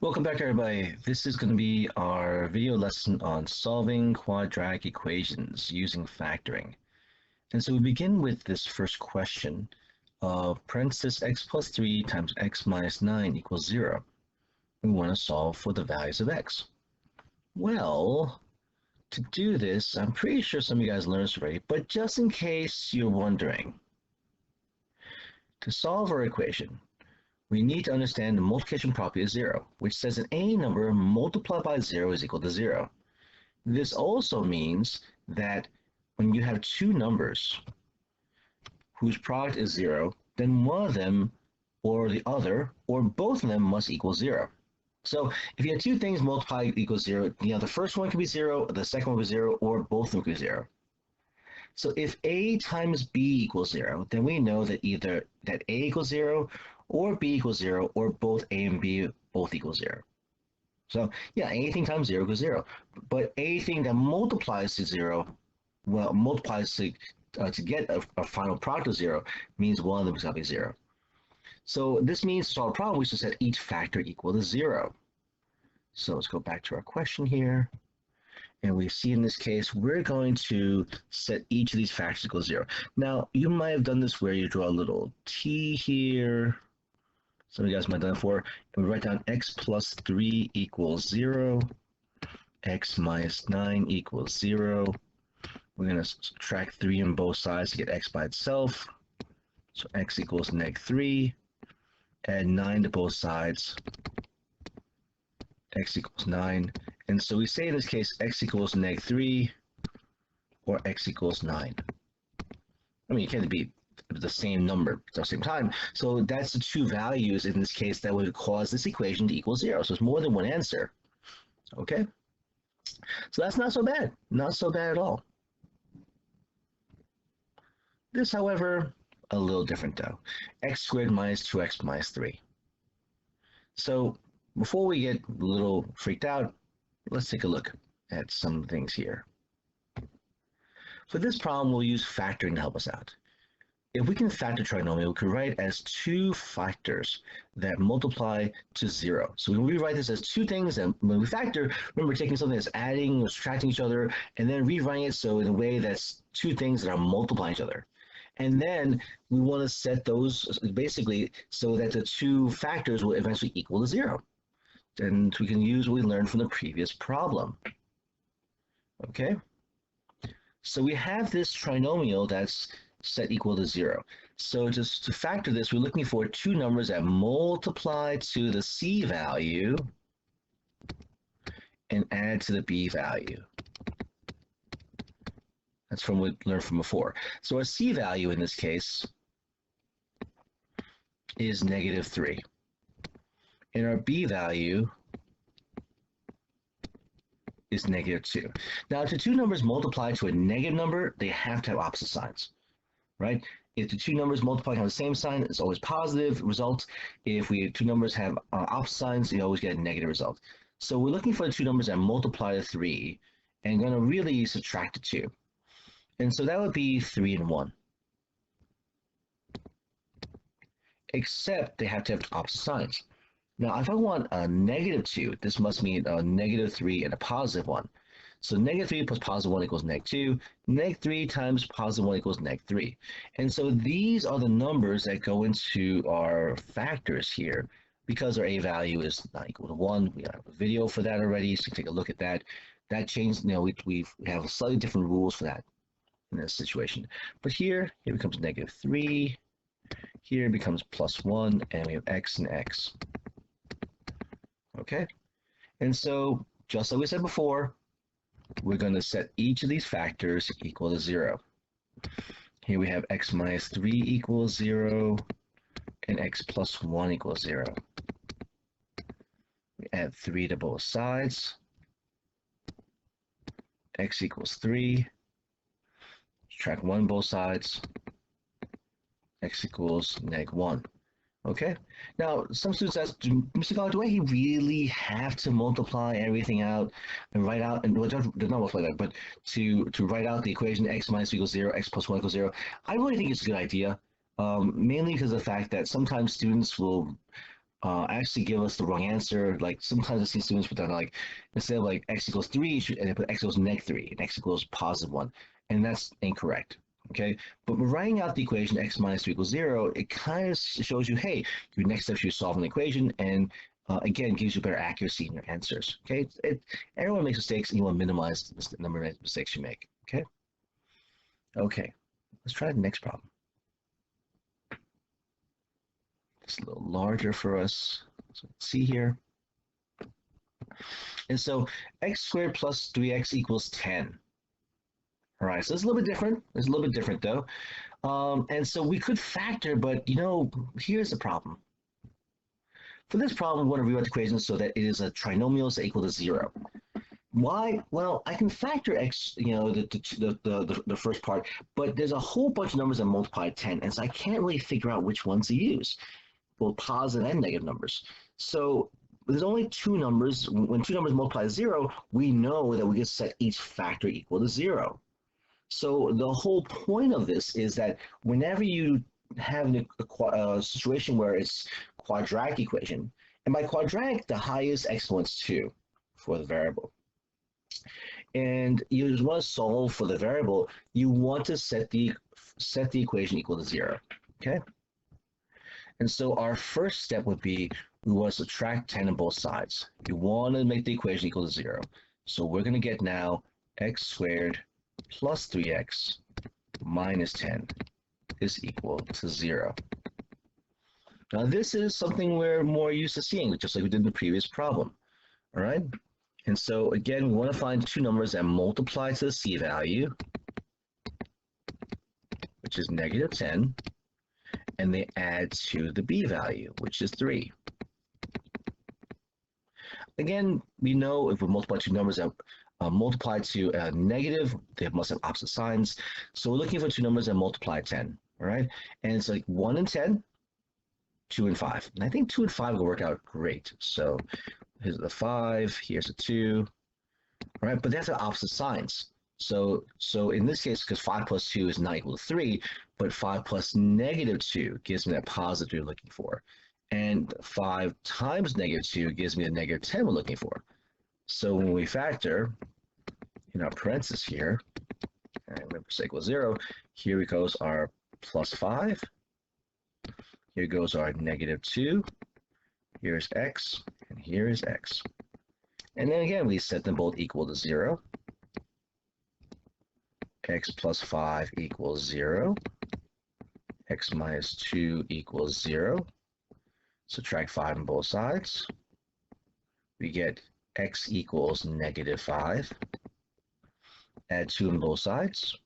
Welcome back, everybody. This is going to be our video lesson on solving quadratic equations using factoring. And so we begin with this first question of parenthesis x plus 3 times x minus 9 equals 0. We want to solve for the values of x. Well, to do this, I'm pretty sure some of you guys learned this already, but just in case you're wondering, to solve our equation, we need to understand the multiplication property of 0, which says that any number multiplied by 0 is equal to 0. This also means that when you have two numbers whose product is 0, then one of them or the other or both of them must equal 0. So if you have two things multiplied equals 0, the first one can be 0, the second one will be 0, or both of them can be 0. So if a times b equals 0, then we know that either that a equals 0 or b equals 0 or both a and b both equal 0. So yeah, anything times 0 equals 0. But anything that multiplies to 0, well, multiplies to get a final product of 0 means one of them is going to be 0. So this means to solve a problem, we should set each factor equal to 0. So let's go back to our question here. And we see in this case, we're going to set each of these factors equal to 0. Now, you might have done this where you draw a little t here. Some of you guys might have done it before. And we write down x plus 3 equals 0. X minus 9 equals 0. We're going to subtract 3 on both sides to get x by itself. So x equals -3. Add 9 to both sides. X equals 9. And so we say in this case, x equals -3 or x equals 9. I mean, it can't be the same number at the same time. So that's the two values in this case that would cause this equation to equal 0. So it's more than one answer. Okay? So that's not so bad. Not so bad at all. This, however, a little different though. X squared minus 2x minus 3. So before we get a little freaked out, let's take a look at some things here. For this problem, we'll use factoring to help us out. If we can factor trinomial, we can write it as two factors that multiply to 0. So when we write this as two things, and when we factor, remember taking something that's adding or subtracting each other, and then rewriting it so in a way that's two things that are multiplying each other. And then we want to set those basically so that the two factors will eventually equal to 0. And we can use what we learned from the previous problem. Okay? So we have this trinomial that's set equal to 0. So just to factor this, we're looking for two numbers that multiply to the c value and add to the b value. That's from what we learned from before. So our c value in this case is -3. And our b value is -2. Now, if the two numbers multiply to a negative number, they have to have opposite signs, right? If the two numbers multiply have the same sign, it's always positive result. If two numbers have opposite signs, you always get a negative result. So we're looking for the two numbers that multiply to 3 and going to really subtract the 2. And so that would be 3 and 1. Except they have to have opposite signs. Now, if I want a -2, this must mean a -3 and a +1. So -3 plus +1 equals -2. -3 times +1 equals -3. And so these are the numbers that go into our factors here. Because our a value is not equal to 1, we have a video for that already, so take a look at that. That changed, we have slightly different rules for that in this situation. But here it becomes -3. Here it becomes +1, and we have x and x. Okay, and so just like we said before, we're going to set each of these factors equal to 0. Here we have x minus 3 equals 0 and x plus 1 equals 0. We add 3 to both sides. X equals 3. Subtract 1 both sides. X equals -1. Okay, now some students ask, Mr. Gall, do I really have to multiply everything out and write out, and well, not multiply that, but to write out the equation x minus 3 equals 0, x plus 1 equals 0? I really think it's a good idea, mainly because of the fact that sometimes students will actually give us the wrong answer. Like sometimes I see students put down like instead of like x equals 3, and they put x equals -3 and x equals +1, and that's incorrect. Okay, but we're writing out the equation x minus 3 equals 0, it kind of shows you, hey, your next step should solve an equation, and again, gives you better accuracy in your answers. Okay, everyone makes mistakes, and you want to minimize the number of mistakes you make. Okay, okay, let's try the next problem. It's a little larger for us. So let's see here. And so x squared plus 3x equals 10. All right, so it's a little bit different. It's a little bit different though. And so we could factor, but here's the problem. For this problem, we want to rewrite the equation so that it is a trinomial so equal to 0. Why? Well, I can factor x, the first part, but there's a whole bunch of numbers that multiply 10, and so I can't really figure out which ones to use, both positive and negative numbers. So there's only two numbers. When two numbers multiply 0, we know that we can set each factor equal to 0. So the whole point of this is that whenever you have a situation where it's quadratic equation, and by quadratic, the highest exponent's 2 for the variable. And you just want to solve for the variable, you want to set the equation equal to 0. Okay? And so our first step would be we want to subtract 10 on both sides. You want to make the equation equal to 0. So we're going to get now x squared plus 3x minus 10 is equal to 0. Now this is something we're more used to seeing, just like we did in the previous problem. All right? And so again, we want to find two numbers that multiply to the c value, which is -10, and they add to the b value, which is 3. Again, we know if we multiply two numbers that multiply to a negative, they must have opposite signs. So we're looking for two numbers that multiply 10, all right? And it's like 1 and 10, 2 and 5. And I think 2 and 5 will work out great. So here's the 5, here's a 2, all right? But they have the opposite signs. So in this case, because 5 plus 2 is not equal to 3, but 5 plus -2 gives me that positive we're looking for. And 5 times -2 gives me the -10 we're looking for. So when we factor in our parentheses here, and remember x equals 0, here goes our plus 5, here goes our -2, here's x, and here is x. And then again, we set them both equal to 0. X plus 5 equals 0. X minus 2 equals 0. Subtract 5 on both sides. We get x equals -5. Add 2 on both sides.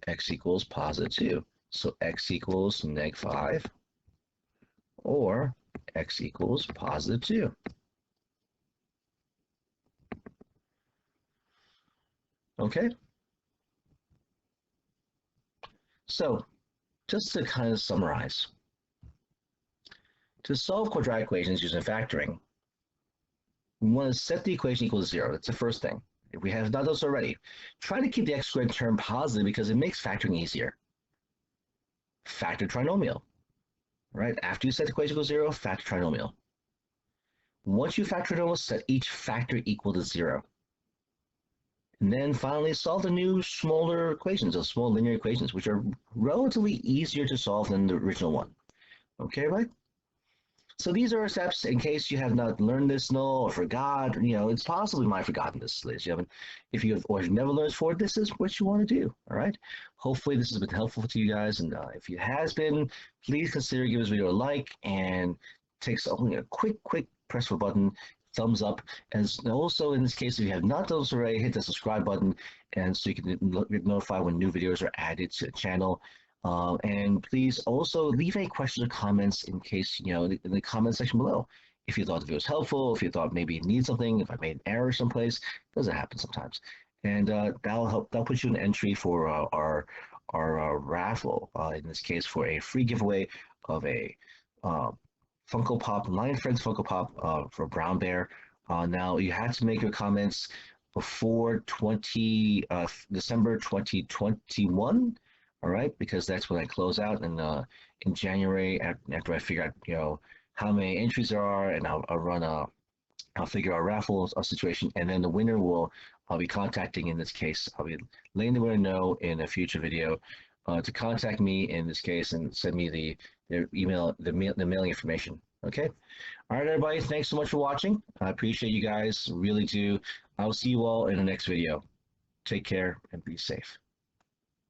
X equals +2. So x equals -5 or x equals +2. Okay? So just to kind of summarize, to solve quadratic equations using factoring, we want to set the equation equal to 0. That's the first thing. If we have done this already, try to keep the x squared term positive because it makes factoring easier. Factor trinomial, right? After you set the equation equal to 0, factor trinomial. Once you factor trinomial, set each factor equal to 0. And then finally solve the new smaller equations, those small linear equations, which are relatively easier to solve than the original one. Okay, right? So these are our steps in case you have not learned this, or forgot. It's possible you might have forgotten this list. If you have never learned before, this is what you want to do. All right. Hopefully this has been helpful to you guys, and if it has been, please consider giving this video a like and take only a quick press of a button, thumbs up, and also in this case, if you have not done this already, hit the subscribe button, and so you can get notified when new videos are added to the channel. And please also leave any questions or comments in case, in the comment section below. If you thought the video was helpful, if you thought maybe you need something, if I made an error someplace, it doesn't happen sometimes. And that'll put you in entry for our raffle, in this case for a free giveaway of a Funko Pop, Lion Friends Funko Pop for Brown Bear. Now you have to make your comments before December 2021. All right, because that's when I close out, and in January after I figure out how many entries there are, and I'll figure out raffles a situation, and then the winner will I'll be contacting. In this case, I'll be letting the winner know in a future video to contact me in this case and send me their email, the mailing information. Okay. All right, everybody. Thanks so much for watching. I appreciate you guys. Really do. I'll see you all in the next video. Take care and be safe.